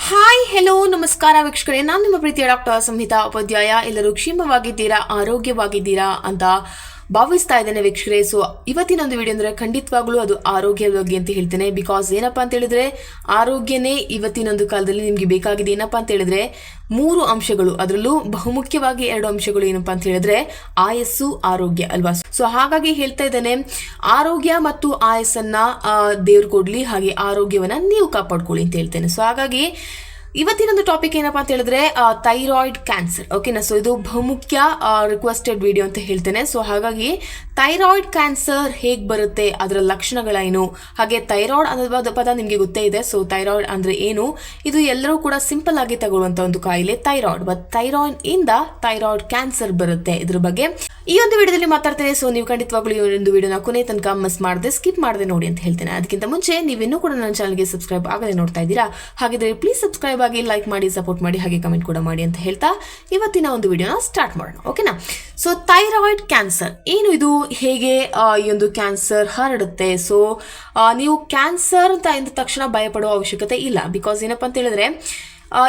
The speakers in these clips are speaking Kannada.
ಹಾಯ್ ಹೆಲೋ ನಮಸ್ಕಾರ ವೀಕ್ಷಕರೇ, ನಾನು ನಿಮ್ಮ ಪ್ರೀತಿಯ ಡಾಕ್ಟರ್ ಸಂಹಿತಾ ಉಪಾಧ್ಯಾಯ. ಎಲ್ಲರೂ ಕ್ಷೇಮವಾಗಿದ್ದೀರಾ, ಆರೋಗ್ಯವಾಗಿದ್ದೀರಾ ಅಂತ ಭಾವಿಸ್ತಾ ಇದ್ದೇನೆ ವೀಕ್ಷಕರೇ. ಸೊ ಇವತ್ತಿನ ಒಂದು ವಿಡಿಯೋ ಅಂದರೆ ಖಂಡಿತವಾಗ್ಲೂ ಅದು ಆರೋಗ್ಯದ ಬಗ್ಗೆ ಅಂತ ಹೇಳ್ತೇನೆ. ಬಿಕಾಸ್ ಏನಪ್ಪ ಅಂತ ಹೇಳಿದ್ರೆ ಆರೋಗ್ಯನೇ ಇವತ್ತಿನೊಂದು ಕಾಲದಲ್ಲಿ ನಿಮಗೆ ಬೇಕಾಗಿದೆ. ಏನಪ್ಪ ಅಂತ ಹೇಳಿದ್ರೆ 3 ಅಂಶಗಳು, ಅದರಲ್ಲೂ ಬಹುಮುಖ್ಯವಾಗಿ 2 ಅಂಶಗಳು ಏನಪ್ಪ ಅಂತ ಹೇಳಿದ್ರೆ ಆಯಸ್ಸು, ಆರೋಗ್ಯ ಅಲ್ವಾ. ಸೊ ಹಾಗಾಗಿ ಹೇಳ್ತಾ ಇದ್ದೇನೆ, ಆರೋಗ್ಯ ಮತ್ತು ಆಯಸ್ಸನ್ನ ದೇವ್ರು ಕೊಡ್ಲಿ, ಹಾಗೆ ಆರೋಗ್ಯವನ್ನ ನೀವು ಕಾಪಾಡ್ಕೊಳ್ಳಿ ಅಂತ ಹೇಳ್ತೇನೆ. ಸೊ ಹಾಗಾಗಿ ಇವತ್ತಿನೊಂದು ಟಾಪಿಕ್ ಏನಪ್ಪಾ ಅಂತ ಹೇಳಿದ್ರೆ ಥೈರಾಯ್ಡ್ ಕ್ಯಾನ್ಸರ್. ಓಕೆನಾ. ಸೊ ಇದು ಬಹುಮುಖ್ಯ ರಿಕ್ವೆಸ್ಟೆಡ್ ವಿಡಿಯೋ ಅಂತ ಹೇಳ್ತೇನೆ. ಸೊ ಹಾಗಾಗಿ ಥೈರಾಯ್ಡ್ ಕ್ಯಾನ್ಸರ್ ಹೇಗೆ ಬರುತ್ತೆ, ಅದರ ಲಕ್ಷಣಗಳೇನು, ಹಾಗೆ ಥೈರಾಯ್ಡ್ ಅನ್ನೋದು ಪದ ನಿಮಗೆ ಗೊತ್ತೇ ಇದೆ. ಸೊ ಥೈರಾಯ್ಡ್ ಅಂದ್ರೆ ಏನು, ಇದು ಎಲ್ಲರೂ ಕೂಡ ಸಿಂಪಲ್ ಆಗಿ ತಗೊಳ್ಳುವಂತ ಒಂದು ಕಾಯಿಲೆ ಥೈರಾಯ್ಡ್. ಬಟ್ ಥೈರಾಯ್ಡ್ ಇಂದ ಥೈರಾಯ್ಡ್ ಕ್ಯಾನ್ಸರ್ ಬರುತ್ತೆ. ಇದ್ರ ಬಗ್ಗೆ ಈ ಒಂದು ವಿಡಿಯೋದಲ್ಲಿ ಮಾತಾಡ್ತೇನೆ. ಸೊ ನೀವು ಖಂಡಿತವಾಗ್ಲೂ ಈ ಒಂದು ವಿಡಿಯೋನ ಕೊನೆ ತನಕ ಮಿಸ್ ಮಾಡದೆ, ಸ್ಕಿಪ್ ಮಾಡದೆ ನೋಡಿ ಅಂತ ಹೇಳ್ತೇನೆ. ಅದಕ್ಕಿಂತ ಮುಂಚೆ ನೀವಿನ್ನೂ ಕೂಡ ನನ್ನ ಚಾನಲ್ಗೆ ಸಬ್ಸ್ಕ್ರೈಬ್ ಆಗದೆ ನೋಡ್ತಾ ಇದ್ದೀರಾ, ಹಾಗಿದ್ರೆ ಪ್ಲೀಸ್ ಸಬ್ಸ್ಕ್ರೈಬ್ ಆಗಿ, ಲೈಕ್ ಮಾಡಿ, ಸಪೋರ್ಟ್ ಮಾಡಿ, ಹಾಗೆ ಕಮೆಂಟ್ ಕೂಡ ಮಾಡಿ ಅಂತ ಹೇಳ್ತಾ ಇವತ್ತಿನ ಒಂದು ವಿಡಿಯೋನ ಸ್ಟಾರ್ಟ್ ಮಾಡೋಣ. ಓಕೆನಾ. ಸೊ ಥೈರಾಯ್ಡ್ ಕ್ಯಾನ್ಸರ್ ಏನು, ಇದು ಹೇಗೆ ಈ ಒಂದು ಕ್ಯಾನ್ಸರ್ ಹರಡುತ್ತೆ. ಸೊ ನೀವು ಕ್ಯಾನ್ಸರ್ ಅಂತ ಎಂದ ತಕ್ಷಣ ಭಯಪಡುವ ಅವಶ್ಯಕತೆ ಇಲ್ಲ. ಬಿಕಾಸ್ ಏನಪ್ಪ ಅಂತ ಹೇಳಿದ್ರೆ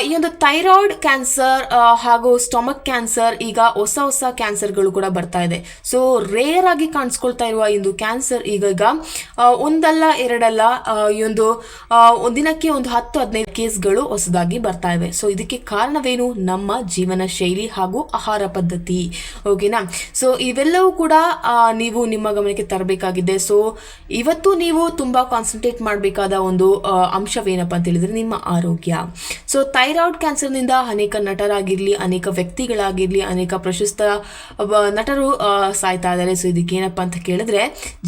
ಈ ಒಂದು ಥೈರಾಯ್ಡ್ ಕ್ಯಾನ್ಸರ್ ಹಾಗೂ ಸ್ಟೊಮಕ್ ಕ್ಯಾನ್ಸರ್, ಈಗ ಹೊಸ ಕ್ಯಾನ್ಸರ್ಗಳು ಕೂಡ ಬರ್ತಾ ಇದೆ. ಸೊ ರೇರ್ ಆಗಿ ಕಾಣಿಸ್ಕೊಳ್ತಾ ಇರುವ ಈ ಒಂದು ಕ್ಯಾನ್ಸರ್ ಈಗ ಒಂದಲ್ಲ ಎರಡಲ್ಲ, ಈ ಒಂದು ದಿನಕ್ಕೆ ಒಂದು 10-15 ಕೇಸ್ಗಳು ಹೊಸದಾಗಿ ಬರ್ತಾ ಇವೆ. ಸೊ ಇದಕ್ಕೆ ಕಾರಣವೇನು, ನಮ್ಮ ಜೀವನ ಶೈಲಿ ಹಾಗೂ ಆಹಾರ ಪದ್ಧತಿ. ಓಕೆನಾ. ಸೊ ಇವೆಲ್ಲವೂ ಕೂಡ ನೀವು ನಿಮ್ಮ ಗಮನಕ್ಕೆ ತರಬೇಕಾಗಿದೆ. ಸೊ ಇವತ್ತು ನೀವು ತುಂಬಾ ಕಾನ್ಸಂಟ್ರೇಟ್ ಮಾಡಬೇಕಾದ ಒಂದು ಅಂಶವೇನಪ್ಪ ಅಂತ ಹೇಳಿದ್ರೆ ನಿಮ್ಮ ಆರೋಗ್ಯ. ಸೊ ಥೈರಾಯ್ಡ್ ಕ್ಯಾನ್ಸರ್ನಿಂದ ಅನೇಕ ನಟರಾಗಿರ್ಲಿ, ಅನೇಕ ವ್ಯಕ್ತಿಗಳಾಗಿರ್ಲಿ, ಅನೇಕ ಪ್ರಶಸ್ತ ನಟರು ಸಾಯ್ತಾ ಇದ್ದಾರೆ. ಸೊ ಇದಕ್ಕೆ ಏನಪ್ಪ ಅಂತ ಕೇಳಿದ್ರೆ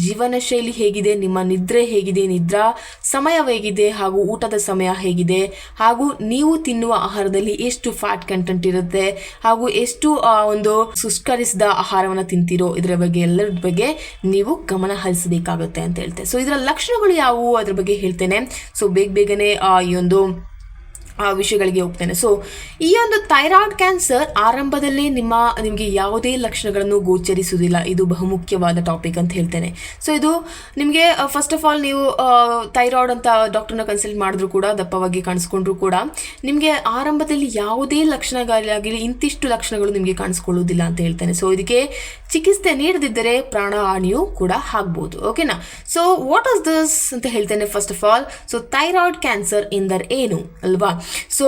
ಜೀವನ ಶೈಲಿ ಹೇಗಿದೆ, ನಿಮ್ಮ ನಿದ್ರೆ ಹೇಗಿದೆ, ನಿದ್ರಾ ಸಮಯ ಹೇಗಿದೆ, ಹಾಗೂ ಊಟದ ಸಮಯ ಹೇಗಿದೆ, ಹಾಗೂ ನೀವು ತಿನ್ನುವ ಆಹಾರದಲ್ಲಿ ಎಷ್ಟು ಫ್ಯಾಟ್ ಕಂಟೆಂಟ್ ಇರುತ್ತೆ, ಹಾಗೂ ಎಷ್ಟು ಒಂದು ಶುಷ್ಕರಿಸಿದ ಆಹಾರವನ್ನು ತಿಂತೀರೋ, ಇದರ ಬಗ್ಗೆ ಎಲ್ಲರ ಬಗ್ಗೆ ನೀವು ಗಮನ ಹರಿಸಬೇಕಾಗುತ್ತೆ ಅಂತ ಹೇಳ್ತೇನೆ. ಸೊ ಇದರ ಲಕ್ಷಣಗಳು ಯಾವುವು ಅದ್ರ ಬಗ್ಗೆ ಹೇಳ್ತೇನೆ. ಸೊ ಬೇಗನೆ ಈ ಒಂದು ವಿಷಯಗಳಿಗೆ ಹೋಗ್ತೇನೆ. ಸೊ ಈ ಒಂದು ಥೈರಾಯ್ಡ್ ಕ್ಯಾನ್ಸರ್ ಆರಂಭದಲ್ಲೇ ನಿಮಗೆ ಯಾವುದೇ ಲಕ್ಷಣಗಳನ್ನು ಗೋಚರಿಸುವುದಿಲ್ಲ. ಇದು ಬಹುಮುಖ್ಯವಾದ ಟಾಪಿಕ್ ಅಂತ ಹೇಳ್ತೇನೆ. ಸೊ ಇದು ನಿಮಗೆ ಫಸ್ಟ್ ಆಫ್ ಆಲ್ ನೀವು ಥೈರಾಯ್ಡ್ ಅಂತ ಡಾಕ್ಟರ್ನ ಕನ್ಸಲ್ಟ್ ಮಾಡಿದ್ರು ಕೂಡ, ದಪ್ಪವಾಗಿ ಕಾಣಿಸ್ಕೊಂಡ್ರು ಕೂಡ ನಿಮಗೆ ಆರಂಭದಲ್ಲಿ ಯಾವುದೇ ಲಕ್ಷಣಗಳಾಗಲಿ ಇಂತಿಷ್ಟು ಲಕ್ಷಣಗಳು ನಿಮಗೆ ಕಾಣಿಸ್ಕೊಳ್ಳುವುದಿಲ್ಲ ಅಂತ ಹೇಳ್ತೇನೆ. ಸೊ ಇದಕ್ಕೆ ಚಿಕಿತ್ಸೆ ನೀಡದಿದ್ದರೆ ಪ್ರಾಣಹಾನಿಯೂ ಕೂಡ ಆಗ್ಬೋದು. ಓಕೆನಾ. ಸೊ ವಾಟ್ ಇಸ್ ದಿಸ್ ಅಂತ ಹೇಳ್ತೇನೆ. First of all, so thyroid cancer ಎಂದರೆ ಏನು ಅಲ್ವಾ. ಸೊ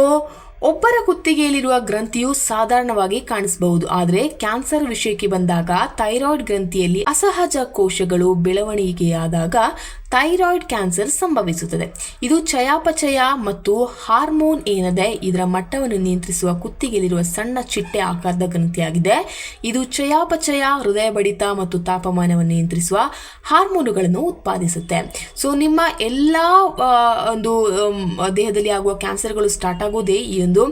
ಒಬ್ಬರ ಕುತ್ತಿಗೆಯಲ್ಲಿರುವ ಗ್ರಂಥಿಯು ಸಾಧಾರಣವಾಗಿ ಕಾಣಿಸಬಹುದು. ಆದರೆ ಕ್ಯಾನ್ಸರ್ ವಿಷಯಕ್ಕೆ ಬಂದಾಗ ಥೈರಾಯ್ಡ್ ಗ್ರಂಥಿಯಲ್ಲಿ ಅಸಹಜ ಕೋಶಗಳು ಬೆಳವಣಿಗೆಯಾದಾಗ ಥೈರಾಯ್ಡ್ ಕ್ಯಾನ್ಸರ್ ಸಂಭವಿಸುತ್ತದೆ. ಇದು ಚಯಾಪಚಯ ಮತ್ತು ಹಾರ್ಮೋನ್ ಏನದೆ ಇದರ ಮಟ್ಟವನ್ನು ನಿಯಂತ್ರಿಸುವ ಕುತ್ತಿಗೆಯಲ್ಲಿರುವ ಸಣ್ಣ ಚಿಟ್ಟೆ ಆಕಾರದ ಗ್ರಂಥಿಯಾಗಿದೆ. ಇದು ಚಯಾಪಚಯ, ಹೃದಯ ಬಡಿತ ಮತ್ತು ತಾಪಮಾನವನ್ನು ನಿಯಂತ್ರಿಸುವ ಹಾರ್ಮೋನುಗಳನ್ನು ಉತ್ಪಾದಿಸುತ್ತೆ. ಸೊ ನಿಮ್ಮ ಎಲ್ಲ ಒಂದು ದೇಹದಲ್ಲಿ ಆಗುವ ಕ್ಯಾನ್ಸರ್ಗಳು ಸ್ಟಾರ್ಟ್ ಆಗೋದೇ ಈ ಒಂದು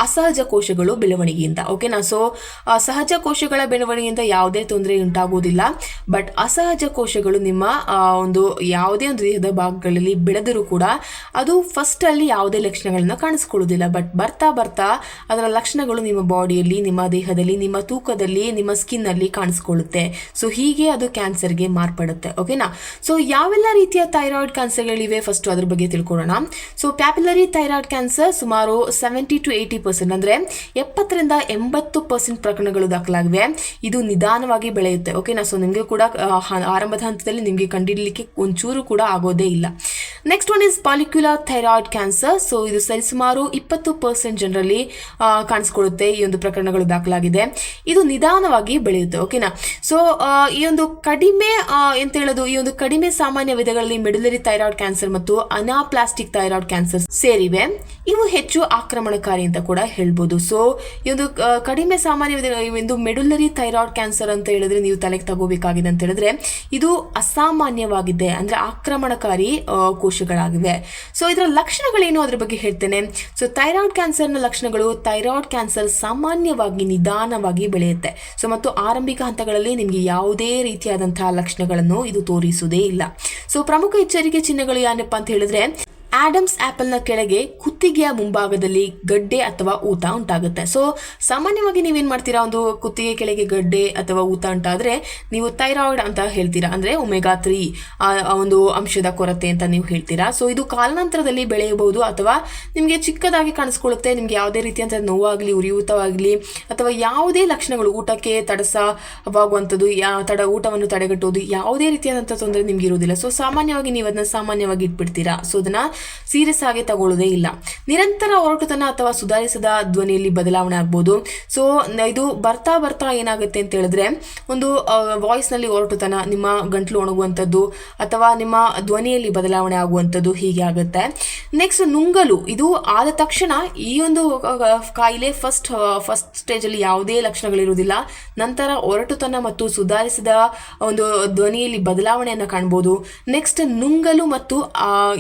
ಅಸಹಜ ಕೋಶಗಳು ಬೆಳವಣಿಗೆಯಿಂದ. ಓಕೆನಾ. ಸೊ ಸಹಜ ಕೋಶಗಳ ಬೆಳವಣಿಗೆಯಿಂದ ಯಾವುದೇ ತೊಂದರೆ ಉಂಟಾಗುವುದಿಲ್ಲ. ಬಟ್ ಅಸಹಜ ಕೋಶಗಳು ನಿಮ್ಮ ಒಂದು ಯಾವುದೇ ಒಂದು ದೇಹದ ಭಾಗಗಳಲ್ಲಿ ಬೆಳೆದರೂ ಕೂಡ ಅದು ಫಸ್ಟ್ ಅಲ್ಲಿ ಯಾವುದೇ ಲಕ್ಷಣಗಳನ್ನ ಕಾಣಿಸ್ಕೊಳ್ಳುವುದಿಲ್ಲ. ಬಟ್ ಬರ್ತಾ ಅದರ ಲಕ್ಷಣಗಳು ನಿಮ್ಮ ಬಾಡಿಯಲ್ಲಿ, ನಿಮ್ಮ ದೇಹದಲ್ಲಿ, ನಿಮ್ಮ ತೂಕದಲ್ಲಿ, ನಿಮ್ಮ ಸ್ಕಿನ್ ಅಲ್ಲಿ ಕಾಣಿಸ್ಕೊಳ್ಳುತ್ತೆ. ಸೊ ಹೀಗೆ ಅದು ಕ್ಯಾನ್ಸರ್ಗೆ ಮಾರ್ಪಡುತ್ತೆ. ಓಕೆನಾ. ಸೊ ಯಾವೆಲ್ಲ ರೀತಿಯ ಥೈರಾಯ್ಡ್ ಕ್ಯಾನ್ಸರ್ಗಳಿವೆ ಫಸ್ಟ್ ಅದ್ರ ಬಗ್ಗೆ ತಿಳ್ಕೊಳ್ಳೋಣ. ಸೊ ಪ್ಯಾಪಿಲರಿ ಥೈರಾಯ್ಡ್ ಕ್ಯಾನ್ಸರ್ ಸುಮಾರು 70 to 80% ಅಂದ್ರೆ 70-80% ಪ್ರಕರಣಗಳು ದಾಖಲಾಗಿವೆ. ಇದು ನಿಧಾನವಾಗಿ ಬೆಳೆಯುತ್ತೆ. ಓಕೆನಾ. ಸೊ ನಿಮಗೆ ಕೂಡ ಆರಂಭದ ಹಂತದಲ್ಲಿ ನಿಮಗೆ ಕಂಡುಹಿಡಲಿಕ್ಕೆ ಒಂಚೂರು ಕೂಡ ಆಗೋದೇ ಇಲ್ಲ. Next one is follicular thyroid cancer. So ಇದು ಸರಿಸುಮಾರು 20% ಜನರಲ್ಲಿ ಕಾಣಿಸ್ಕೊಳ್ಳುತ್ತೆ. ಈ ಒಂದು ಪ್ರಕರಣಗಳು ದಾಖಲಾಗಿದೆ. ಇದು ನಿಧಾನವಾಗಿ ಬೆಳೆಯುತ್ತೆ. ಓಕೆನಾ. ಸೊ ಈ ಒಂದು ಕಡಿಮೆ ಎಂತ ಹೇಳೋದು, ಈ ಒಂದು ಕಡಿಮೆ ಸಾಮಾನ್ಯ ವಿಧಗಳಲ್ಲಿ ಮೆಡುಲರಿ ಥೈರಾಯ್ಡ್ ಕ್ಯಾನ್ಸರ್ ಮತ್ತು ಅನಾಪ್ಲಾಸ್ಟಿಕ್ ಥೈರಾಯ್ಡ್ ಕ್ಯಾನ್ಸರ್ ಸೇರಿವೆ. ಇವು ಹೆಚ್ಚು ಆಕ್ರಮಣಕಾರಿ ಅಂತ ಕೂಡ ಹೇಳ್ಬೋದು. ಸೊ ಈ ಒಂದು ಕಡಿಮೆ ಸಾಮಾನ್ಯ ಒಂದು ಮೆಡುಲರಿ ಥೈರಾಯ್ಡ್ ಕ್ಯಾನ್ಸರ್ ಅಂತ ಹೇಳಿದ್ರೆ ನೀವು ತಲೆಗೆ ತಗೋಬೇಕಾಗಿದೆ ಅಂತ ಹೇಳಿದ್ರೆ ಇದು ಅಸಾಮಾನ್ಯವಾಗಿದೆ, ಅಂದ್ರೆ ಆಕ್ರಮಣಕಾರಿ ಕೋಶಗಳಾಗಿವೆ. ಸೊ ಇದರ ಲಕ್ಷಣಗಳೇನು ಅದ್ರ ಬಗ್ಗೆ ಹೇಳ್ತೇನೆ. ಸೊ ಥೈರಾಯ್ಡ್ ಕ್ಯಾನ್ಸರ್ನ ಲಕ್ಷಣಗಳು, ಥೈರಾಯ್ಡ್ ಕ್ಯಾನ್ಸರ್ ಸಾಮಾನ್ಯವಾಗಿ ನಿಧಾನವಾಗಿ ಬೆಳೆಯುತ್ತೆ. ಸೊ ಮತ್ತು ಆರಂಭಿಕ ಹಂತಗಳಲ್ಲಿ ನಿಮಗೆ ಯಾವುದೇ ರೀತಿಯಾದಂತಹ ಲಕ್ಷಣಗಳನ್ನು ಇದು ತೋರಿಸುವುದೇ ಇಲ್ಲ. ಸೊ ಪ್ರಮುಖ ಎಚ್ಚರಿಕೆ ಚಿಹ್ನೆಗಳು ಏನಪ್ಪಾ ಅಂತ ಹೇಳಿದ್ರೆ ಆಡಮ್ಸ್ ಆಪಲ್ನ ಕೆಳಗೆ ಕುತ್ತಿಗೆಯ ಮುಂಭಾಗದಲ್ಲಿ ಗಡ್ಡೆ ಅಥವಾ ಊತ ಉಂಟಾಗುತ್ತೆ. ಸೊ ಸಾಮಾನ್ಯವಾಗಿ ನೀವೇನ್ ಮಾಡ್ತೀರಾ, ಒಂದು ಕುತ್ತಿಗೆ ಕೆಳಗೆ ಗಡ್ಡೆ ಅಥವಾ ಊತ ಉಂಟಾದ್ರೆ ನೀವು ಥೈರಾಯ್ಡ್ ಅಂತ ಹೇಳ್ತೀರಾ, ಅಂದ್ರೆ ಒಮೆಗಾ 3 ಒಂದು ಅಂಶದ ಕೊರತೆ ಅಂತ ನೀವು ಹೇಳ್ತೀರಾ. ಸೊ ಇದು ಕಾಲಾನಂತರದಲ್ಲಿ ಬೆಳೆಯಬಹುದು ಅಥವಾ ನಿಮಗೆ ಚಿಕ್ಕದಾಗಿ ಕಾಣಿಸ್ಕೊಳ್ಳುತ್ತೆ. ನಿಮ್ಗೆ ಯಾವುದೇ ರೀತಿಯಂತ ನೋವಾಗ್ಲಿ, ಉರಿಯೂತವಾಗ್ಲಿ ಅಥವಾ ಯಾವುದೇ ಲಕ್ಷಣಗಳು, ಊಟಕ್ಕೆ ತಡಸವಾಗುವಂಥದ್ದು, ಊಟವನ್ನು ತಡೆಗಟ್ಟುವುದು, ಯಾವುದೇ ರೀತಿಯಾದಂಥ ತೊಂದರೆ ನಿಮ್ಗೆ ಇರುವುದಿಲ್ಲ. ಸೊ ಸಾಮಾನ್ಯವಾಗಿ ನೀವು ಅದನ್ನ ಸಾಮಾನ್ಯವಾಗಿ ಇಟ್ಬಿಡ್ತೀರಾ. ಸೊ ಅದನ್ನ ಸೀರಿಯಸ್ ಆಗಿ ತಗೊಳ್ಳೋದೇ ಇಲ್ಲ. ನಿರಂತರ ಒರಟುತನ ಅಥವಾ ಸುಧಾರಿಸದ ಧ್ವನಿಯಲ್ಲಿ ಬದಲಾವಣೆ ಆಗ್ಬೋದು. ಸೊ ಇದು ಬರ್ತಾ ಬರ್ತಾ ಏನಾಗುತ್ತೆ ಅಂತ ಹೇಳಿದ್ರೆ, ಒಂದು ವಾಯ್ಸ್ ನಲ್ಲಿ ಒರಟುತನ, ನಿಮ್ಮ ಗಂಟ್ಲು ಒಣಗುವಂಥದ್ದು ಅಥವಾ ನಿಮ್ಮ ಧ್ವನಿಯಲ್ಲಿ ಬದಲಾವಣೆ ಆಗುವಂಥದ್ದು ಹೀಗೆ ಆಗುತ್ತೆ. ನೆಕ್ಸ್ಟ್ ನುಂಗಲು, ಇದು ಆದ ತಕ್ಷಣ ಈ ಒಂದು ಕಾಯಿಲೆ ಫಸ್ಟ್ ಸ್ಟೇಜ್ ಅಲ್ಲಿ ಯಾವುದೇ ಲಕ್ಷಣಗಳಿರುವುದಿಲ್ಲ. ನಂತರ ಒರಟುತನ ಮತ್ತು ಸುಧಾರಿಸಿದ ಒಂದು ಧ್ವನಿಯಲ್ಲಿ ಬದಲಾವಣೆಯನ್ನು ಕಾಣ್ಬೋದು. ನೆಕ್ಸ್ಟ್ ನುಂಗಲು ಮತ್ತು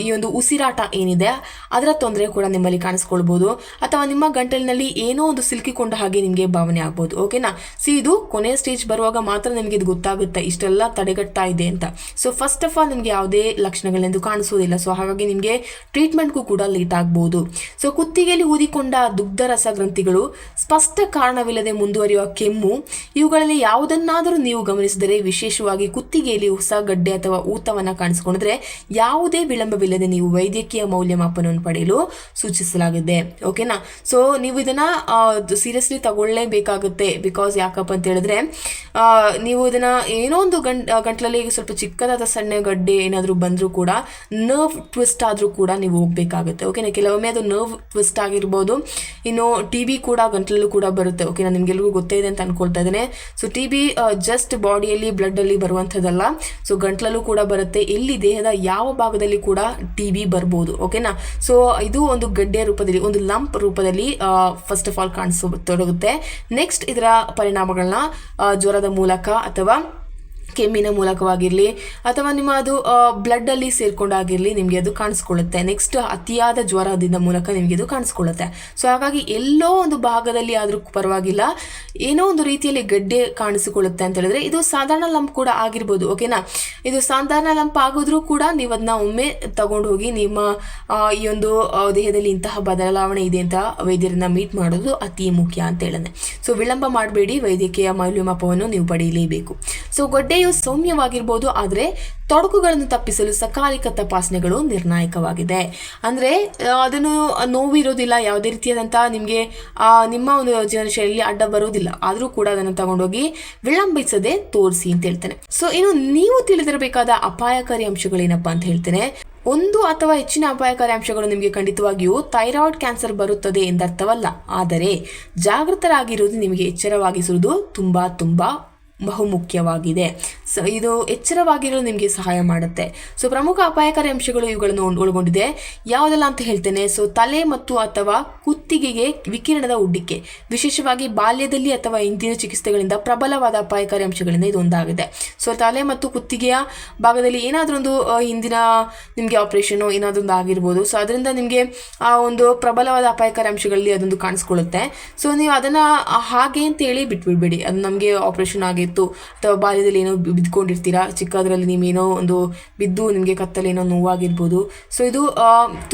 ಈ ಒಂದು ಉಸಿರಾಟ ಏನಿದೆ ಅದರ ತೊಂದರೆ ಕೂಡ ನಿಮ್ಮಲ್ಲಿ ಕಾಣಿಸ್ಕೊಳ್ಬಹುದು, ಅಥವಾ ನಿಮ್ಮ ಗಂಟಲಿನಲ್ಲಿ ಏನೋ ಒಂದು ಸಿಲುಕಿಕೊಂಡ ಹಾಗೆ ನಿಮಗೆ ಭಾವನೆ ಆಗ್ಬೋದು. ಓಕೆನಾ. ಇದು ಕೊನೆಯ ಸ್ಟೇಜ್ ಬರುವಾಗ ಮಾತ್ರ ನಿಮಗೆ ಇದು ಗೊತ್ತಾಗುತ್ತೆ ಇಷ್ಟೆಲ್ಲ ತಡೆಗಟ್ತಾ ಇದೆ ಅಂತ. ಸೊ ಫಸ್ಟ್ ಆಫ್ ಆಲ್ ನಿಮಗೆ ಯಾವುದೇ ಲಕ್ಷಣಗಳೆಂದು ಕಾಣಿಸೋದಿಲ್ಲ. ಸೊ ಹಾಗಾಗಿ ನಿಮಗೆ ಟ್ರೀಟ್ಮೆಂಟ್ಗೂ ಕೂಡ ಲೇಟ್ ಆಗ್ಬೋದು. ಸೊ ಕುತ್ತಿಗೆಯಲ್ಲಿ ಊದಿಕೊಂಡ ದುಗ್ಧರಸ ಗ್ರಂಥಿಗಳು, ಸ್ಪಷ್ಟ ಕಾರಣವಿಲ್ಲದೆ ಮುಂದುವರಿಯುವ ಕೆಮ್ಮು, ಇವುಗಳಲ್ಲಿ ಯಾವುದನ್ನಾದರೂ ನೀವು ಗಮನಿಸಿದರೆ, ವಿಶೇಷವಾಗಿ ಕುತ್ತಿಗೆಯಲ್ಲಿ ಹೊಸ ಗಡ್ಡೆ ಅಥವಾ ಊತವನ್ನ ಕಾಣಿಸಿಕೊಂಡ್ರೆ ಯಾವುದೇ ವಿಳಂಬವಿಲ್ಲದೆ ನೀವು ವೈದ್ಯಕೀಯ ಮೌಲ್ಯಮಾಪನವನ್ನು ಪಡೆಯಲು ಸೂಚಿಸಲಾಗಿದೆ. ಓಕೆನಾ. ಸೊ ನೀವು ಇದನ್ನ ಸೀರಿಯಸ್ಲಿ ತಗೊಳ್ಳೇಬೇಕಾಗುತ್ತೆ. ಬಿಕಾಸ್ ಯಾಕಪ್ಪ ಅಂತ ಹೇಳಿದ್ರೆ, ನೀವು ಇದನ್ನ ಏನೋ ಒಂದು ಗಂಟ್ಲಲ್ಲಿ ಸ್ವಲ್ಪ ಚಿಕ್ಕದಾದ ಸಣ್ಣ ಗಡ್ಡೆ ಏನಾದರೂ ಬಂದರೂ ಕೂಡ, ನರ್ವ್ ಟ್ವಿಸ್ಟ್ ಆದರೂ ಕೂಡ ನೀವು ಹೋಗ್ಬೇಕಾಗುತ್ತೆ. ಓಕೆನಾ. ಕೆಲವೊಮ್ಮೆ ಅದು ನರ್ವ್ ಟ್ವಿಸ್ಟ್ ಆಗಿರ್ಬೋದು. ಇನ್ನು TB ಕೂಡ ಗಂಟ್ಲಲ್ಲೂ ಕೂಡ ಬರುತ್ತೆ. ಓಕೆನಾ. ನಿಮ್ಗೆಲ್ರಿಗೂ ಗೊತ್ತೇ ಇದೆ ಅಂತ ಅನ್ಕೊಳ್ತಾ ಇದ್ದೇನೆ. ಸೊ TB ಜಸ್ಟ್ ಬಾಡಿಯಲ್ಲಿ, ಬ್ಲಡ್ ಅಲ್ಲಿ ಬರುವಂಥದ್ದಲ್ಲ. ಸೊ ಗಂಟ್ಲಲ್ಲೂ ಕೂಡ ಬರುತ್ತೆ. ಇಲ್ಲಿ ದೇಹದ ಯಾವ ಭಾಗದಲ್ಲಿ ಕೂಡ TB ಬರ್ಬೋದು. ಓಕೆನಾ. ಸೊ ಇದು ಒಂದು ಗಡ್ಡೆ ರೂಪದಲ್ಲಿ, ಒಂದು ಲಂಪ್ ರೂಪದಲ್ಲಿ ಫಸ್ಟ್ ಆಫ್ ಆಲ್ ಕಾಣಿಸತೊಡಗುತ್ತೆ. ನೆಕ್ಸ್ಟ್ ಇದರ ಪರಿಣಾಮಗಳನ್ನ ಜ್ವರದ ಮೂಲಕ ಅಥವಾ ಕೆಮ್ಮಿನ ಮೂಲಕವಾಗಿರಲಿ ಅಥವಾ ನಿಮ್ಮ ಅದು ಬ್ಲಡ್ ಅಲ್ಲಿ ಸೇರ್ಕೊಂಡಾಗಿರಲಿ ನಿಮಗೆ ಅದು ಕಾಣಿಸ್ಕೊಳ್ಳುತ್ತೆ. ನೆಕ್ಸ್ಟ್ ಅತಿಯಾದ ಜ್ವರದಿಂದ ಮೂಲಕ ನಿಮಗೆ ಇದು ಕಾಣಿಸ್ಕೊಳ್ಳುತ್ತೆ. ಸೊ ಹಾಗಾಗಿ ಎಲ್ಲೋ ಒಂದು ಭಾಗದಲ್ಲಿ ಆದ್ರೂ ಪರವಾಗಿಲ್ಲ, ಏನೋ ಒಂದು ರೀತಿಯಲ್ಲಿ ಗಡ್ಡೆ ಕಾಣಿಸಿಕೊಳ್ಳುತ್ತೆ ಅಂತ ಹೇಳಿದ್ರೆ ಇದು ಸಾಧಾರಣ ಲಂಪ್ ಕೂಡ ಆಗಿರ್ಬೋದು. ಓಕೆನಾ. ಇದು ಸಾಧಾರಣ ಲಂಪ್ ಆಗಿದ್ರೂ ಕೂಡ ನೀವು ಅದನ್ನ ಒಮ್ಮೆ ತಗೊಂಡು ಹೋಗಿ ನಿಮ್ಮ ಈ ಒಂದು ದೇಹದಲ್ಲಿ ಇಂತಹ ಬದಲಾವಣೆ ಇದೆ ಅಂತ ವೈದ್ಯರನ್ನ ಮೀಟ್ ಮಾಡೋದು ಅತಿ ಮುಖ್ಯ ಅಂತ ಹೇಳಿದೆ. ಸೊ ವಿಳಂಬ ಮಾಡಬೇಡಿ, ವೈದ್ಯಕೀಯ ಮೌಲ್ಯಮಾಪನವನ್ನು ನೀವು ಪಡೆಯಲೇಬೇಕು. ಸೊ ಗಡ್ಡೆಯು ಸೌಮ್ಯವಾಗಿರ್ಬೋದು, ಆದರೆ ತೊಡಕುಗಳನ್ನು ತಪ್ಪಿಸಲು ಸಕಾಲಿಕ ತಪಾಸಣೆಗಳು ನಿರ್ಣಾಯಕವಾಗಿದೆ. ಅಂದ್ರೆ ಅದನ್ನು ನೋವು ಇರೋದಿಲ್ಲ, ಯಾವುದೇ ರೀತಿಯಾದಂತಹ ನಿಮಗೆ ನಿಮ್ಮ ಒಂದು ಜೀವನ ಶೈಲಿಯಲ್ಲಿ ಅಡ್ಡ ಬರೋದಿಲ್ಲ, ಆದ್ರೂ ಕೂಡ ಅದನ್ನು ತಗೊಂಡೋಗಿ ವಿಳಂಬಿಸದೆ ತೋರಿಸಿ ಅಂತ ಹೇಳ್ತೇನೆ. ಸೊ ಇನ್ನು ನೀವು ತಿಳಿದಿರಬೇಕಾದ ಅಪಾಯಕಾರಿ ಅಂಶಗಳೇನಪ್ಪಾ ಅಂತ ಹೇಳ್ತೇನೆ. ಒಂದು ಅಥವಾ ಹೆಚ್ಚಿನ ಅಪಾಯಕಾರಿ ಅಂಶಗಳು ನಿಮಗೆ ಖಂಡಿತವಾಗಿಯೂ ಥೈರಾಯ್ಡ್ ಕ್ಯಾನ್ಸರ್ ಬರುತ್ತದೆ ಎಂದರ್ಥವಲ್ಲ, ಆದರೆ ಜಾಗೃತರಾಗಿರುವುದು ನಿಮಗೆ ಎಚ್ಚರವಾಗಿಸುವುದು ತುಂಬಾ ತುಂಬಾ ಬಹುಮುಖ್ಯವಾಗಿದೆ. ಸೊ ಇದು ಎಚ್ಚರವಾಗಿರಲು ನಿಮಗೆ ಸಹಾಯ ಮಾಡುತ್ತೆ. ಸೊ ಪ್ರಮುಖ ಅಪಾಯಕಾರಿ ಅಂಶಗಳು ಇವುಗಳನ್ನು ಒಳಗೊಂಡಿದೆ. ಯಾವುದೆಲ್ಲ ಅಂತ ಹೇಳ್ತೇನೆ. ಸೊ ತಲೆ ಮತ್ತು ಅಥವಾ ಕುತ್ತಿಗೆಗೆ ವಿಕಿರಣದ ಉಡ್ಡಿಕೆ, ವಿಶೇಷವಾಗಿ ಬಾಲ್ಯದಲ್ಲಿ ಅಥವಾ ಇಂದಿನ ಚಿಕಿತ್ಸೆಗಳಿಂದ ಪ್ರಬಲವಾದ ಅಪಾಯಕಾರಿ ಅಂಶಗಳಿಂದ ಇದು ಒಂದಾಗಿದೆ. ಸೊ ತಲೆ ಮತ್ತು ಕುತ್ತಿಗೆಯ ಭಾಗದಲ್ಲಿ ಏನಾದರೂ ಒಂದು ಹಿಂದಿನ ನಿಮಗೆ ಆಪರೇಷನ್ ಏನಾದರೂ ಒಂದು ಆಗಿರ್ಬೋದು. ಸೊ ಅದರಿಂದ ನಿಮಗೆ ಆ ಒಂದು ಪ್ರಬಲವಾದ ಅಪಾಯಕಾರಿ ಅಂಶಗಳಲ್ಲಿ ಅದೊಂದು ಕಾಣಿಸ್ಕೊಳ್ಳುತ್ತೆ. ಸೊ ನೀವು ಅದನ್ನ ಹಾಗೆ ಅಂತ ಹೇಳಿ ಬಿಟ್ಬಿಡ್ಬೇಡಿ. ಅದು ನಮಗೆ ಆಪರೇಷನ್ ಆಗಿತ್ತು ಅಥವಾ ಬಾಲ್ಯದಲ್ಲಿ ಏನೋ ಬಿದ್ಕೊಂಡಿರ್ತೀರಾ, ಚಿಕ್ಕದ್ರಲ್ಲಿ ನೀವೇನೋ ಒಂದು ಬಿದ್ದು ನಿಮಗೆ ಕತ್ತಲ್ಲಿ ಏನೋ ನೋವಾಗಿರ್ಬೋದು. ಸೊ ಇದು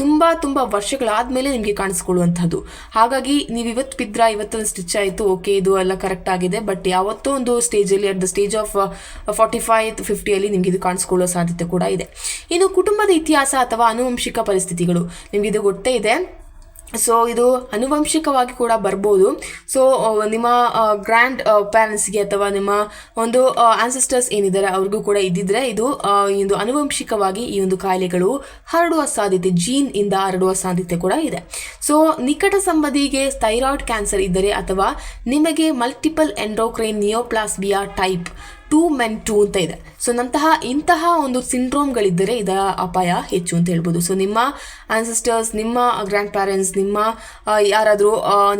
ತುಂಬಾ ತುಂಬಾ ವರ್ಷಗಳಾದ್ಮೇಲೆ ನಿಮಗೆ ಕಾಣಿಸ್ಕೊಳ್ಳುವಂಥದ್ದು. ಹಾಗಾಗಿ ನೀವು ಇವತ್ತು ಬಿದ್ರ, ಇವತ್ತೊಂದು ಸ್ಟಿಚ್ ಆಯಿತು, ಓಕೆ ಇದು ಎಲ್ಲ ಕರೆಕ್ಟ್ ಆಗಿದೆ, ಬಟ್ ಯಾವತ್ತೋ ಒಂದು ಸ್ಟೇಜಲ್ಲಿ ಅಟ್ ದ ಸ್ಟೇಜ್ ಆಫ್ 45-50 ನಿಮ್ಗೆ ಇದು ಕಾಣಿಸ್ಕೊಳ್ಳೋ ಸಾಧ್ಯತೆ ಕೂಡ ಇದೆ. ಇನ್ನು ಕುಟುಂಬದ ಇತಿಹಾಸ ಅಥವಾ ಆನುವಂಶಿಕ ಪರಿಸ್ಥಿತಿಗಳು, ನಿಮ್ಗೆ ಇದು ಗೊತ್ತೇ ಇದೆ. ಸೊ ಇದು ಆನುವಂಶಿಕವಾಗಿ ಕೂಡ ಬರ್ಬೋದು. ಸೊ ನಿಮ್ಮ ಗ್ರ್ಯಾಂಡ್ ಪ್ಯಾರೆಂಟ್ಸ್ಗೆ ಅಥವಾ ನಿಮ್ಮ ಒಂದು ಆನ್ಸೆಸ್ಟರ್ಸ್ ಏನಿದ್ದಾರೆ ಅವ್ರಿಗೂ ಕೂಡ ಇದ್ದಿದ್ರೆ ಇದು ಒಂದು ಆನುವಂಶಿಕವಾಗಿ ಈ ಒಂದು ಕಾಯಿಲೆಗಳು ಹರಡುವ ಸಾಧ್ಯತೆ, ಜೀನ್ ಇಂದ ಹರಡುವ ಸಾಧ್ಯತೆ ಕೂಡ ಇದೆ. ಸೊ ನಿಕಟ ಸಂಬಂಧಿಗೆ ಥೈರಾಯ್ಡ್ ಕ್ಯಾನ್ಸರ್ ಇದ್ದರೆ ಅಥವಾ ನಿಮಗೆ ಮಲ್ಟಿಪಲ್ ಎಂಡೋಕ್ರೈನ್ ನಿಯೋಪ್ಲಾಸ್ಮಿಯಾ ಟೈಪ್ 2 ಅಂತ ಇದೆ. ಸೊ ಇಂತಹ ಒಂದು ಸಿಂಡ್ರೋಮ್ಗಳಿದ್ದರೆ ಇದರ ಅಪಾಯ ಹೆಚ್ಚು ಅಂತ ಹೇಳ್ಬೋದು. ಸೊ ನಿಮ್ಮ ಆನ್ಸೆಸ್ಟರ್ಸ್, ನಿಮ್ಮ ಗ್ರ್ಯಾಂಡ್ ಪ್ಯಾರೆಂಟ್ಸ್, ನಿಮ್ಮ ಯಾರಾದರೂ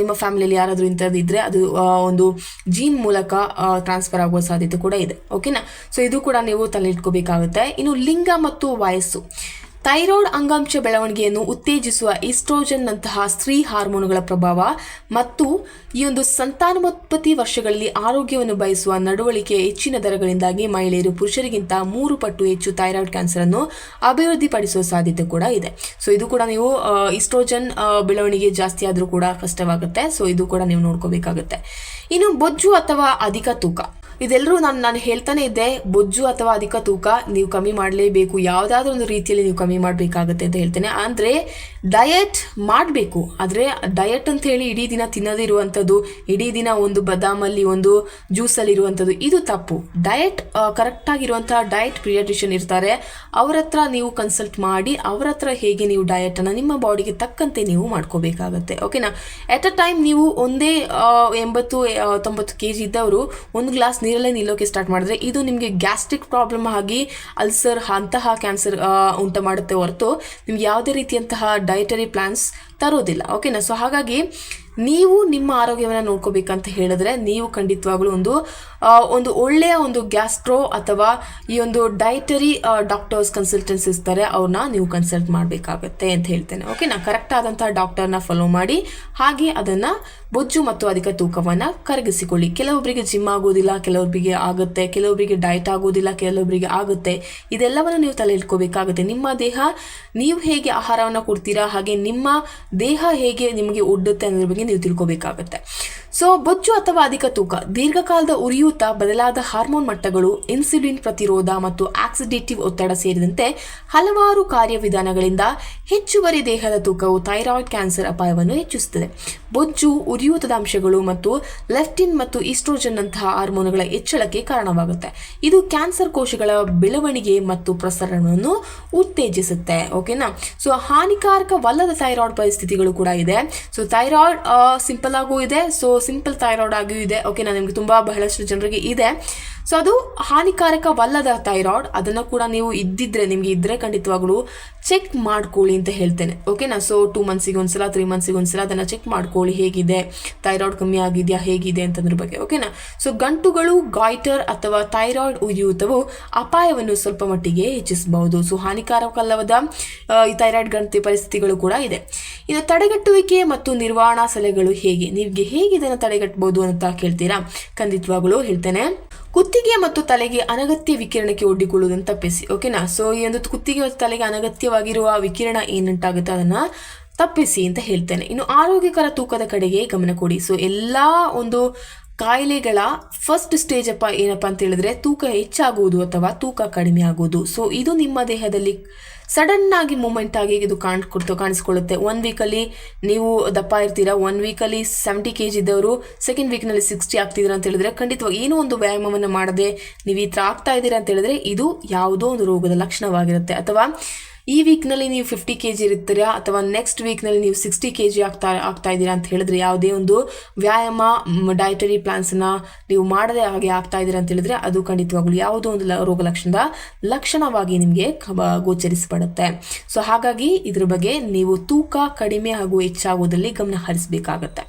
ನಿಮ್ಮ ಫ್ಯಾಮಿಲಿಯಲ್ಲಿ ಯಾರಾದರೂ ಇಂಥದ್ದು ಇದ್ದರೆ ಅದು ಒಂದು ಜೀನ್ ಮೂಲಕ ಟ್ರಾನ್ಸ್ಫರ್ ಆಗುವ ಸಾಧ್ಯತೆ ಕೂಡ ಇದೆ. ಓಕೆನಾ. ಸೊ ಇದು ಕೂಡ ನೀವು ತಲೆ ಇಟ್ಕೋಬೇಕಾಗುತ್ತೆ. ಇನ್ನು ಲಿಂಗ ಮತ್ತು ವಯಸ್ಸು, ಥೈರಾಯ್ಡ್ ಅಂಗಾಂಶ ಬೆಳವಣಿಗೆಯನ್ನು ಉತ್ತೇಜಿಸುವ ಈಸ್ಟ್ರೋಜನ್ ನಂತಹ ಸ್ತ್ರೀ ಹಾರ್ಮೋನುಗಳ ಪ್ರಭಾವ ಮತ್ತು ಈ ಒಂದು ಸಂತಾನೋತ್ಪತ್ತಿ ವರ್ಷಗಳಲ್ಲಿ ಆರೋಗ್ಯವನ್ನು ಬಯಸುವ ನಡವಳಿಕೆಯ ಹೆಚ್ಚಿನ ದರಗಳಿಂದಾಗಿ ಮಹಿಳೆಯರು ಪುರುಷರಿಗಿಂತ 3 ಪಟ್ಟು ಹೆಚ್ಚು ಥೈರಾಯ್ಡ್ ಕ್ಯಾನ್ಸರ್ ಅನ್ನು ಅಭಿವೃದ್ಧಿಪಡಿಸುವ ಸಾಧ್ಯತೆ ಕೂಡ ಇದೆ. ಸೊ ಇದು ಕೂಡ ನೀವು ಈಸ್ಟ್ರೋಜನ್ ಬೆಳವಣಿಗೆ ಜಾಸ್ತಿ ಆದರೂ ಕೂಡ ಕಷ್ಟವಾಗುತ್ತೆ. ಸೊ ಇದು ಕೂಡ ನೀವು ನೋಡ್ಕೋಬೇಕಾಗುತ್ತೆ. ಇನ್ನು ಬೊಜ್ಜು ಅಥವಾ ಅಧಿಕ ತೂಕ, ಇದೆಲ್ಲರೂ ನಾನು ಹೇಳ್ತಾನೆ ಇದ್ದೆ, ಬೊಜ್ಜು ಅಥವಾ ಅಧಿಕ ತೂಕ ನೀವು ಕಮ್ಮಿ ಮಾಡಲೇಬೇಕು, ಯಾವುದಾದ್ರೂ ಒಂದು ರೀತಿಯಲ್ಲಿ ನೀವು ಕಮ್ಮಿ ಮಾಡಬೇಕಾಗುತ್ತೆ ಅಂತ ಹೇಳ್ತೇನೆ. ಅಂದರೆ ಡಯಟ್ ಮಾಡಬೇಕು, ಆದರೆ ಡಯಟ್ ಅಂತ ಹೇಳಿ ಇಡೀ ದಿನ ತಿನ್ನೋದಿರುವಂಥದ್ದು, ಇಡೀ ದಿನ ಒಂದು ಬದಾಮಲ್ಲಿ ಒಂದು ಜ್ಯೂಸಲ್ಲಿ ಇರುವಂಥದ್ದು ಇದು ತಪ್ಪು. ಡಯಟ್ ಕರೆಕ್ಟಾಗಿರುವಂತಹ ಡಯಟ್ ಪೀಡಿಯಾಟ್ರಿಷಿಯನ್ ಇರ್ತಾರೆ, ಅವ್ರ ಹತ್ರ ನೀವು ಕನ್ಸಲ್ಟ್ ಮಾಡಿ ಅವ್ರ ಹತ್ರ ಹೇಗೆ ನೀವು ಡಯಟನ್ನು ನಿಮ್ಮ ಬಾಡಿಗೆ ತಕ್ಕಂತೆ ನೀವು ಮಾಡ್ಕೋಬೇಕಾಗತ್ತೆ. ಓಕೆನಾ. ಎಟ್ ಅ ಟೈಮ್ ನೀವು ಒಂದೇ 80-90 kg ಇದ್ದವರು ಒಂದು ಗ್ಲಾಸ್ ನೀರಲ್ಲೇ ನಿಲ್ಲೋಕೆ ಸ್ಟಾರ್ಟ್ ಮಾಡಿದ್ರೆ ಇದು ನಿಮಗೆ ಗ್ಯಾಸ್ಟ್ರಿಕ್ ಪ್ರಾಬ್ಲಮ್ ಆಗಿ ಅಲ್ಸರ್ ಅಂತಹ ಕ್ಯಾನ್ಸರ್ ಉಂಟು ಮಾಡುತ್ತೆ ಹೊರತು ನಿಮ್ಗೆ ಯಾವುದೇ ರೀತಿಯಂತಹ ಡಯಟರಿ ಪ್ಲಾನ್ಸ್ ತರೋದಿಲ್ಲ. ಓಕೆನಾ. ಸೊ ಹಾಗಾಗಿ ನೀವು ನಿಮ್ಮ ಆರೋಗ್ಯವನ್ನು ನೋಡ್ಕೋಬೇಕಂತ ಹೇಳಿದ್ರೆ ನೀವು ಖಂಡಿತವಾಗ್ಲೂ ಒಂದು ಒಳ್ಳೆಯ ಒಂದು ಗ್ಯಾಸ್ಟ್ರೋ ಅಥವಾ ಈ ಒಂದು ಡಯಟರಿ ಡಾಕ್ಟರ್ಸ್ ಕನ್ಸಲ್ಟೆನ್ಸ್ ಇರ್ತಾರೆ, ಅವ್ರನ್ನ ನೀವು ಕನ್ಸಲ್ಟ್ ಮಾಡಬೇಕಾಗತ್ತೆ ಅಂತ ಹೇಳ್ತೇನೆ. ಓಕೆನಾ. ಕರೆಕ್ಟ್ ಆದಂತಹ ಡಾಕ್ಟರ್ನ ಫಾಲೋ ಮಾಡಿ ಹಾಗೆ ಅದನ್ನು ಬೊಜ್ಜು ಮತ್ತು ಅಧಿಕ ತೂಕವನ್ನು ಕರಗಿಸಿಕೊಳ್ಳಿ. ಕೆಲವೊಬ್ಬರಿಗೆ ಜಿಮ್ ಆಗೋದಿಲ್ಲ, ಕೆಲವೊಬ್ಬರಿಗೆ ಆಗುತ್ತೆ, ಕೆಲವೊಬ್ಬರಿಗೆ ಡಯಟ್ ಆಗೋದಿಲ್ಲ, ಕೆಲವೊಬ್ಬರಿಗೆ ಆಗುತ್ತೆ. ಇದೆಲ್ಲವನ್ನು ನೀವು ತಲೆ ಇಟ್ಕೋಬೇಕಾಗುತ್ತೆ. ನಿಮ್ಮ ದೇಹ ನೀವು ಹೇಗೆ ಆಹಾರವನ್ನು ಕೊಡ್ತೀರಾ ಹಾಗೆ ನಿಮ್ಮ ದೇಹ ಹೇಗೆ ನಿಮಗೆ ಒಡ್ಡುತ್ತೆ ಅನ್ನೋದ್ರ ಬಗ್ಗೆ ನೀವು ತಿಳ್ಕೋಬೇಕಾಗತ್ತೆ. ಸೊ ಬೊಜ್ಜು ಅಥವಾ ಅಧಿಕ ತೂಕ ದೀರ್ಘಕಾಲದ ಉರಿಯೂತ, ಬದಲಾದ ಹಾರ್ಮೋನ್ ಮಟ್ಟಗಳು, ಇನ್ಸುಲಿನ್ ಪ್ರತಿರೋಧ ಮತ್ತು ಆಕ್ಸಿಡೇಟಿವ್ ಒತ್ತಡ ಸೇರಿದಂತೆ ಹಲವಾರು ಕಾರ್ಯವಿಧಾನಗಳಿಂದ ಹೆಚ್ಚುವರಿ ದೇಹದ ತೂಕವು ಥೈರಾಯ್ಡ್ ಕ್ಯಾನ್ಸರ್ ಅಪಾಯವನ್ನು ಹೆಚ್ಚಿಸುತ್ತದೆ. ಬೊಜ್ಜು, ಉರಿಯೂತದ ಅಂಶಗಳು ಮತ್ತು ಲೆಫ್ಟಿನ್ ಮತ್ತು ಈಸ್ಟ್ರೋಜನ್ ನಂತಹ ಹಾರ್ಮೋನುಗಳ ಹೆಚ್ಚಳಕ್ಕೆ ಕಾರಣವಾಗುತ್ತೆ. ಇದು ಕ್ಯಾನ್ಸರ್ ಕೋಶಗಳ ಬೆಳವಣಿಗೆ ಮತ್ತು ಪ್ರಸರಣವನ್ನು ಉತ್ತೇಜಿಸುತ್ತೆ. ಓಕೆನಾ. ಸೊ ಹಾನಿಕಾರಕವಲ್ಲದ ಥೈರಾಯ್ಡ್ ಪರಿಸ್ಥಿತಿಗಳು ಕೂಡ ಇದೆ. ಸೊ ಥೈರಾಯ್ಡ್ ಸಿಂಪಲ್ ಆಗೂ ಇದೆ, ಸೊ ಸಿಂಪಲ್ ಥೈರಾಯ್ಡ್ ಆಗಿಯೂ ಇದೆ. ಓಕೆನಾ. ನಿಮಗೆ ಬಹಳಷ್ಟು ಜನರಿಗೆ ಇದೆ. ಸೊ ಅದು ಹಾನಿಕಾರಕವಲ್ಲದ ಥೈರಾಯ್ಡ್, ಅದನ್ನು ಕೂಡ ನೀವು ನಿಮಗೆ ಇದ್ದರೆ ಖಂಡಿತವಾಗ್ಲೂ ಚೆಕ್ ಮಾಡ್ಕೊಳ್ಳಿ ಅಂತ ಹೇಳ್ತೇನೆ. ಓಕೆನಾ. ಸೊ 2 ಮಂತ್ಸಿಗೆ ಒಂದ್ಸಲ 3 ಮಂತ್ಸಿಗೆ ಒಂದ್ಸಲ ಅದನ್ನು ಚೆಕ್ ಮಾಡ್ಕೊಳ್ಳಿ, ಹೇಗಿದೆ ಥೈರಾಯ್ಡ್ ಕಮ್ಮಿ ಆಗಿದೆಯಾ ಹೇಗಿದೆ ಅಂತಂದ್ರ ಬಗ್ಗೆ. ಓಕೆನಾ. ಸೊ ಗಂಟುಗಳು, ಗಾಯ್ಟರ್ ಅಥವಾ ಥೈರಾಯ್ಡ್ ಉರಿಯೂತವು ಅಪಾಯವನ್ನು ಸ್ವಲ್ಪ ಮಟ್ಟಿಗೆ ಹೆಚ್ಚಿಸಬಹುದು. ಸೊ ಹಾನಿಕಾರಕವಲ್ಲದ ಈ ಥೈರಾಯ್ಡ್ ಗಂಟೆ ಪರಿಸ್ಥಿತಿಗಳು ಕೂಡ ಇದೆ. ಇನ್ನು ತಡೆಗಟ್ಟುವಿಕೆ ಮತ್ತು ನಿರ್ವಹಣಾ ಸಲಹೆಗಳು ನಿಮಗೆ ಹೇಗೆ ಇದನ್ನು ತಡೆಗಟ್ಟಬಹುದು ಅಂತ ಕೇಳ್ತೀರಾ? ಖಂಡಿತವಾಗ್ಲೂ ಹೇಳ್ತೇನೆ. ಕುತ್ತಿಗೆ ಮತ್ತು ತಲೆಗೆ ಅನಗತ್ಯ ವಿಕಿರಣಕ್ಕೆ ಒಡ್ಡಿಕೊಳ್ಳುವುದನ್ನು ತಪ್ಪಿಸಿ. ಓಕೆನಾ. ಸೊ ಈ ಒಂದು ಕುತ್ತಿಗೆ ಮತ್ತು ತಲೆಗೆ ಅನಗತ್ಯವಾಗಿರುವ ವಿಕಿರಣ ಏನುಂಟಾಗುತ್ತೆ ಅದನ್ನು ತಪ್ಪಿಸಿ ಅಂತ ಹೇಳ್ತೇನೆ. ಇನ್ನು ಆರೋಗ್ಯಕರ ತೂಕದ ಕಡೆಗೆ ಗಮನ ಕೊಡಿ. ಸೊ ಎಲ್ಲ ಒಂದು ಕಾಯಿಲೆಗಳ ಫಸ್ಟ್ ಸ್ಟೇಜ್ ಏನಪ್ಪ ಅಂತ ಹೇಳಿದ್ರೆ ತೂಕ ಹೆಚ್ಚಾಗುವುದು ಅಥವಾ ತೂಕ ಕಡಿಮೆ ಆಗುವುದು. ಸೊ ಇದು ನಿಮ್ಮ ದೇಹದಲ್ಲಿ ಸಡನ್ ಆಗಿ ಮೂಮೆಂಟ್ ಆಗಿ ಇದು ಕಾಣಿಸ್ಕೊಳ್ಳುತ್ತೆ. 1 ವೀಕಲ್ಲಿ ನೀವು ದಪ್ಪ ಇರ್ತೀರಾ, 1 ವೀಕಲ್ಲಿ 70 kg ಇದ್ದವರು ಸೆಕೆಂಡ್ ವೀಕ್ನಲ್ಲಿ 60 ಆಗ್ತಿದ್ದೀರಾ ಅಂತ ಹೇಳಿದ್ರೆ ಖಂಡಿತವಾಗಿ ಏನೋ ಒಂದು ವ್ಯಾಯಾಮವನ್ನು ಮಾಡದೆ ನೀವು ಈ ಥರ ಆಗ್ತಾ ಇದ್ದೀರಾ ಅಂತ ಹೇಳಿದ್ರೆ ಇದು ಯಾವುದೋ ಒಂದು ರೋಗದ ಲಕ್ಷಣವಾಗಿರುತ್ತೆ. ಅಥವಾ ಈ ವೀಕ್ನಲ್ಲಿ ನೀವು 50 kg ಇರ್ತೀರಾ ಅಥವಾ ನೆಕ್ಸ್ಟ್ ವೀಕ್ನಲ್ಲಿ ನೀವು 60 kg ಆಗ್ತಾ ಇದ್ದೀರಾ ಅಂತ ಹೇಳಿದ್ರೆ ಯಾವುದೇ ಒಂದು ವ್ಯಾಯಾಮ ಡಯಟರಿ ಪ್ಲಾನ್ಸ್ನ ನೀವು ಮಾಡದೆ ಹಾಗೆ ಆಗ್ತಾ ಇದ್ದೀರಾ ಅಂತ ಹೇಳಿದ್ರೆ ಅದು ಖಂಡಿತವಾಗ್ಲೂ ಯಾವುದೋ ಒಂದು ರೋಗ ಲಕ್ಷಣವಾಗಿ ನಿಮಗೆ ಗೋಚರಿಸಪಡುತ್ತೆ. ಸೊ ಹಾಗಾಗಿ ಇದ್ರ ಬಗ್ಗೆ ನೀವು ತೂಕ ಕಡಿಮೆ ಹಾಗೂ ಹೆಚ್ಚಾಗುವುದರಲ್ಲಿ ಗಮನ ಹರಿಸಬೇಕಾಗತ್ತೆ.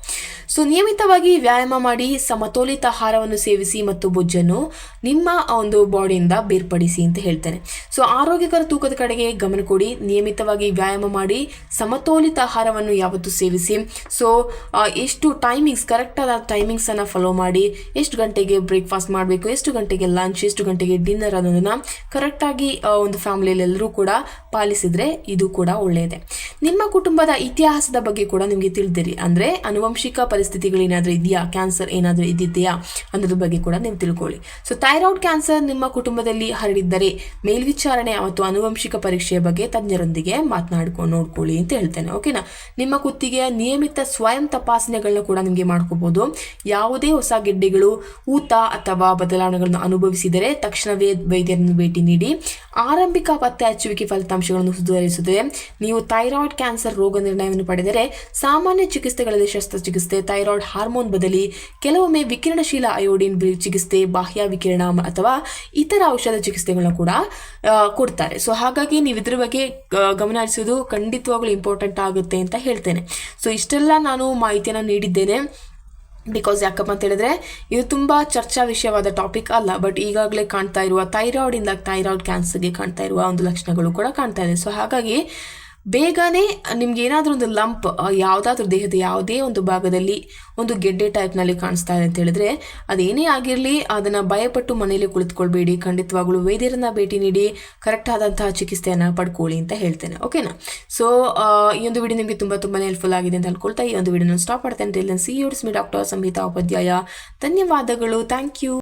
ಸೊ ನಿಯಮಿತವಾಗಿ ವ್ಯಾಯಾಮ ಮಾಡಿ ಸಮತೋಲಿತ ಆಹಾರವನ್ನು ಸೇವಿಸಿ ಮತ್ತು ಬೊಜ್ಜನ್ನು ನಿಮ್ಮ ಒಂದು ಬಾಡಿಯಿಂದ ಬೇರ್ಪಡಿಸಿ ಅಂತ ಹೇಳ್ತೇನೆ. ಸೊ ಆರೋಗ್ಯಕರ ತೂಕದ ಕಡೆಗೆ ಗಮನ ಕೊಡಿ, ನಿಯಮಿತವಾಗಿ ವ್ಯಾಯಾಮ ಮಾಡಿ ಸಮತೋಲಿತ ಆಹಾರವನ್ನು ಯಾವತ್ತೂ ಸೇವಿಸಿ. ಸೊ ಎಷ್ಟು ಟೈಮಿಂಗ್ಸ್ ಕರೆಕ್ಟಾದ ಟೈಮಿಂಗ್ಸನ್ನು ಫಾಲೋ ಮಾಡಿ, ಎಷ್ಟು ಗಂಟೆಗೆ ಬ್ರೇಕ್ಫಾಸ್ಟ್ ಮಾಡಬೇಕು, ಎಷ್ಟು ಗಂಟೆಗೆ ಲಂಚ್, ಎಷ್ಟು ಗಂಟೆಗೆ ಡಿನ್ನರ್ ಅನ್ನೋದನ್ನು ಕರೆಕ್ಟಾಗಿ ಒಂದು ಫ್ಯಾಮಿಲಿಯಲ್ಲಿ ಎಲ್ಲರೂ ಕೂಡ ಪಾಲಿಸಿದರೆ ಇದು ಕೂಡ ಒಳ್ಳೆಯದೇ. ನಿಮ್ಮ ಕುಟುಂಬದ ಇತಿಹಾಸದ ಬಗ್ಗೆ ಕೂಡ ನಿಮಗೆ ತಿಳಿದಿರಿ, ಅಂದರೆ ಆನುವಂಶಿಕ ಪರಿಸ್ಥಿತಿಗಳು ಏನಾದರೂ ಇದೆಯಾ, ಕ್ಯಾನ್ಸರ್ ಏನಾದರೂ ಇದ್ದಿದೆಯಾ ಅನ್ನೋದ್ರ ಬಗ್ಗೆ ಕೂಡ ನೀವು ತಿಳ್ಕೊಳ್ಳಿ. ಸೊ ಥೈರಾಯ್ಡ್ ಕ್ಯಾನ್ಸರ್ ನಿಮ್ಮ ಕುಟುಂಬದಲ್ಲಿ ಹರಡಿದ್ದರೆ ಮೇಲ್ವಿಚಾರಣೆ ಮತ್ತು ಆನುವಂಶಿಕ ಪರೀಕ್ಷೆಯ ಬಗ್ಗೆ ತಜ್ಞರೊಂದಿಗೆ ನೋಡ್ಕೊಳ್ಳಿ ಅಂತ ಹೇಳ್ತೇನೆ. ಓಕೆನಾ. ನಿಮ್ಮ ಕುತ್ತಿಗೆಯ ನಿಯಮಿತ ಸ್ವಯಂ ತಪಾಸಣೆಗಳನ್ನ ಕೂಡ ನಿಮಗೆ ಮಾಡ್ಕೋಬಹುದು. ಯಾವುದೇ ಹೊಸ ಗೆಡ್ಡೆಗಳು, ಊತ ಅಥವಾ ಬದಲಾವಣೆಗಳನ್ನು ಅನುಭವಿಸಿದರೆ ತಕ್ಷಣವೇ ವೈದ್ಯರನ್ನು ಭೇಟಿ ನೀಡಿ. ಆರಂಭಿಕ ಪತ್ತೆ ಹಚ್ಚುವಿಕೆ ಫಲಿತಾಂಶಗಳನ್ನು ಸುಧಾರಿಸುತ್ತದೆ. ನೀವು ಥೈರಾಯ್ಡ್ ಕ್ಯಾನ್ಸರ್ ರೋಗ ನಿರ್ಣಯವನ್ನು ಪಡೆದರೆ ಸಾಮಾನ್ಯ ಚಿಕಿತ್ಸೆಗಳಲ್ಲಿ ಶಸ್ತ್ರಚಿಕಿತ್ಸೆ, ಥೈರಾಯ್ಡ್ ಹಾರ್ಮೋನ್ ಬದಲಿ, ಕೆಲವೊಮ್ಮೆ ವಿಕಿರಣಶೀಲ ಅಯೋಡಿನ್ ಚಿಕಿತ್ಸೆ, ಬಾಹ್ಯ ವಿಕಿರಣ ಅಥವಾ ಇತರ ಔಷಧ ಚಿಕಿತ್ಸೆಗಳನ್ನ ಕೂಡ ಕೊಡ್ತಾರೆ. ಸೊ ಹಾಗಾಗಿ ನೀವು ಇದ್ರ ಬಗ್ಗೆ ಗಮನ ಹರಿಸೋದು ಖಂಡಿತವಾಗ್ಲೂ ಇಂಪಾರ್ಟೆಂಟ್ ಆಗುತ್ತೆ ಅಂತ ಹೇಳ್ತೇನೆ. ಸೊ ಇಷ್ಟೆಲ್ಲ ನಾನು ಮಾಹಿತಿಯನ್ನು ನೀಡಿದ್ದೇನೆ. ಬಿಕಾಸ್ ಯಾಕಪ್ಪ ಅಂತ ಹೇಳಿದ್ರೆ ಇದು ತುಂಬ ಚರ್ಚಾ ವಿಷಯವಾದ ಟಾಪಿಕ್ ಅಲ್ಲ, ಬಟ್ ಈಗಾಗಲೇ ಕಾಣ್ತಾ ಇರುವ ಥೈರಾಯ್ಡ್ ಕ್ಯಾನ್ಸರ್ಗೆ ಕಾಣ್ತಾ ಇರುವ ಒಂದು ಲಕ್ಷಣಗಳು ಕೂಡ ಕಾಣ್ತಾ ಇದೆ. ಸೊ ಹಾಗಾಗಿ ಬೇಗನೆ ನಿಮ್ಗೆ ಏನಾದರೂ ಒಂದು ಲಂಪ್ ಯಾವುದಾದ್ರೂ ದೇಹದ ಯಾವುದೇ ಒಂದು ಭಾಗದಲ್ಲಿ ಒಂದು ಗೆಡ್ಡೆ ಟೈಪ್ನಲ್ಲಿ ಕಾಣಿಸ್ತಾ ಇದೆ ಅಂತ ಹೇಳಿದ್ರೆ ಅದೇನೇ ಆಗಿರಲಿ ಅದನ್ನು ಭಯಪಟ್ಟು ಮನೆಯಲ್ಲಿ ಕುಳಿತುಕೊಳ್ಬೇಡಿ. ಖಂಡಿತವಾಗ್ಲೂ ವೈದ್ಯರನ್ನ ಭೇಟಿ ನೀಡಿ ಕರೆಕ್ಟ್ ಆದಂತಹ ಚಿಕಿತ್ಸೆಯನ್ನು ಪಡ್ಕೊಳ್ಳಿ ಅಂತ ಹೇಳ್ತೇನೆ. ಓಕೆನಾ? ಸೊ ಈ ಒಂದು ವಿಡಿಯೋ ನಿಮಗೆ ತುಂಬಾ ಹೆಲ್ಪ್ಫುಲ್ ಆಗಿದೆ ಅಂತ ಅನ್ಕೊಳ್ತಾ ಈ ಒಂದು ವಿಡಿಯೋನ ಸ್ಟಾಪ್ ಮಾಡ್ತೇನೆ. See you, doctor Samhita Upadhyaya. ಧನ್ಯವಾದಗಳು. Thank you.